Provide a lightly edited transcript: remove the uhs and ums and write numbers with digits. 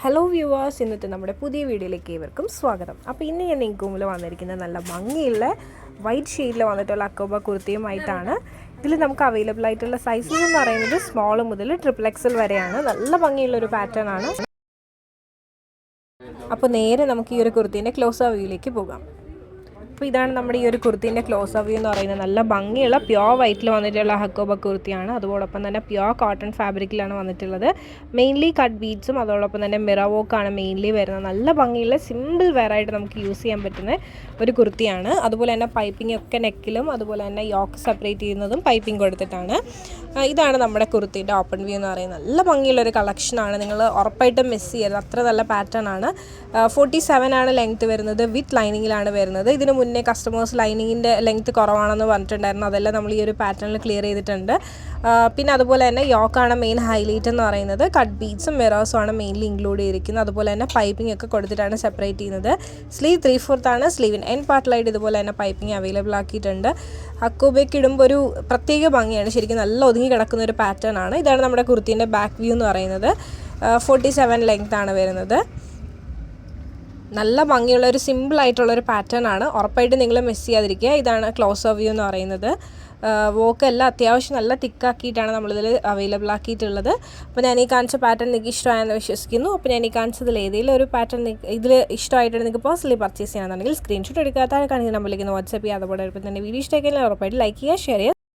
Hello viewers, ഇന്നത്തെ നമ്മുടെ പുതിയ വീഡിയോയിലേക്ക് ഏവർക്കും സ്വാഗതം. അപ്പോൾ ഇന്ന് ഞാൻ നിങ്ങൾക്ക് മുമ്പിൽ വന്നിരിക്കുന്നത് നല്ല ഭംഗിയുള്ള വൈറ്റ് ഷെയ്ഡിൽ വന്നിട്ടുള്ള അക്കോബ കുർത്തിയുമായിട്ടാണ്. ഇതിൽ നമുക്ക് അവൈലബിൾ ആയിട്ടുള്ള സൈസസ് എന്ന് പറയുന്നത് സ്മോൾ മുതൽ XXL വരെയാണ്. നല്ല ഭംഗിയുള്ളൊരു പാറ്റേൺ ആണ്. അപ്പോൾ നേരെ നമുക്ക് ഈ ഒരു കുർത്തീൻ്റെ ക്ലോസ് വ്യൂയിലേക്ക് പോകാം. അപ്പോൾ ഇതാണ് നമ്മുടെ ഈ ഒരു കുർത്തീൻ്റെ ക്ലോസ് വ്യൂ എന്ന് പറയുന്നത്. നല്ല ഭംഗിയുള്ള പ്യോർ വൈറ്റിൽ വന്നിട്ടുള്ള ഹക്കോബ കുർത്തിയാണ്. അതോടൊപ്പം തന്നെ പ്യോർ കോട്ടൺ ഫാബ്രിക്കിലാണ് വന്നിട്ടുള്ളത്. മെയിൻലി കട്ട് ബീഡ്സും അതോടൊപ്പം തന്നെ മിറർ വർക്കാണ് മെയിൻലി വരുന്നത്. നല്ല ഭംഗിയുള്ള സിമ്പിൾ വെയറായിട്ട് നമുക്ക് യൂസ് ചെയ്യാൻ പറ്റുന്ന ഒരു കുർത്തിയാണ്. അതുപോലെ തന്നെ പൈപ്പിംഗ് ഒക്കെ നെക്കിലും അതുപോലെ തന്നെ യോക്ക് സെപ്പറേറ്റ് ചെയ്യുന്നതും പൈപ്പിംഗ് കൊടുത്തിട്ടാണ്. ഇതാണ് നമ്മുടെ കുർത്തിയുടെ ഓപ്പൺ വ്യൂ എന്ന് പറയുന്നത്. നല്ല ഭംഗിയുള്ളൊരു കളക്ഷനാണ്. നിങ്ങൾ ഉറപ്പായിട്ടും മിസ് ചെയ്യരുത്. അത്ര നല്ല പാറ്റേൺ ആണ്. 47 ആണ് ലെങ്ത്ത് വരുന്നത്. വിത്ത് ലൈനിങ്ങിലാണ് വരുന്നത്. ഇതിന് മുന്നേ കസ്റ്റമേഴ്സ് ലൈനിങ്ങിൻ്റെ ലെങ്ത്ത് കുറവാണെന്ന് പറഞ്ഞിട്ടുണ്ടായിരുന്നു. അതെല്ലാം നമ്മൾ ഈ ഒരു പാറ്റേണിൽ ക്ലിയർ ചെയ്തിട്ടുണ്ട്. പിന്നെ അതുപോലെ തന്നെ യോക്കാണ് മെയിൻ ഹൈലൈറ്റ് എന്ന് പറയുന്നത്. കട്ട് ബീഡ്സും മിറേഴ്സും ആണ് മെയിൻലി ഇൻക്ലൂഡ് ചെയ്തിരിക്കുന്നത്. അതുപോലെ തന്നെ പൈപ്പിംഗ് ഒക്കെ കൊടുത്തിട്ടാണ് സെപ്പറേറ്റ് ചെയ്യുന്നത്. സ്ലീവ് 3/4 ആണ്. സ്ലീവിന് എൻ പാർട്ടിലായിട്ട് ഇതുപോലെ തന്നെ പൈപ്പിംഗ് അവൈലബിൾ ആക്കിയിട്ടുണ്ട്. ഹക്കോബയ്ക്ക് ഇടുമ്പോൾ ഒരു പ്രത്യേക ഭംഗിയാണ്. ശരിക്കും നല്ല ഒതുങ്ങി കിടക്കുന്ന ഒരു പാറ്റേൺ ആണ്. ഇതാണ് നമ്മുടെ കുർത്തീൻ്റെ ബാക്ക് വ്യൂ എന്ന് പറയുന്നത്. 47 ലെങ്ത് ആണ് വരുന്നത്. നല്ല ഭംഗിയുള്ള ഒരു സിമ്പിളായിട്ടുള്ളൊരു പാറ്റേൺ ആണ്. ഉറപ്പായിട്ട് നിങ്ങൾ മിസ് ചെയ്യാതിരിക്കുക. ഇതാണ് ക്ലോസ് വ്യൂ എന്ന് പറയുന്നത്. വോക്കെല്ലാം അത്യാവശ്യം നല്ല തിക്കാക്കിയിട്ടാണ് നമ്മളിതിൽ അവൈലബിൾ ആക്കിയിട്ടുള്ളത്. അപ്പോൾ ഞാൻ ഈ കാണിച്ച പാറ്റേൺ നിങ്ങൾക്ക് ഇഷ്ടമായെന്ന് വിശ്വസിക്കുന്നു. അപ്പോൾ ഞാൻ ഈ കാണിച്ചതിൽ ഏതെങ്കിലും ഒരു പാറ്റേൺ ഇതിൽ ഇഷ്ടമായിട്ട് നിങ്ങൾക്ക് പേഴ്സണലി പർച്ചേസ് ചെയ്യണമെന്നുണ്ടെങ്കിൽ സ്ക്രീൻഷോട്ട് എടുക്കാത്ത കാണിക്കുന്ന നമ്പറിലേക്ക് വാട്സ്ആപ്പ് ചെയ്യുക. അതുപോലെ തന്നെ വീഡിയോ ഇഷ്ടമാക്കിയാൽ ഉറപ്പായിട്ട് ലൈക്ക് ചെയ്യുക, ഷെയർ ചെയ്യുക.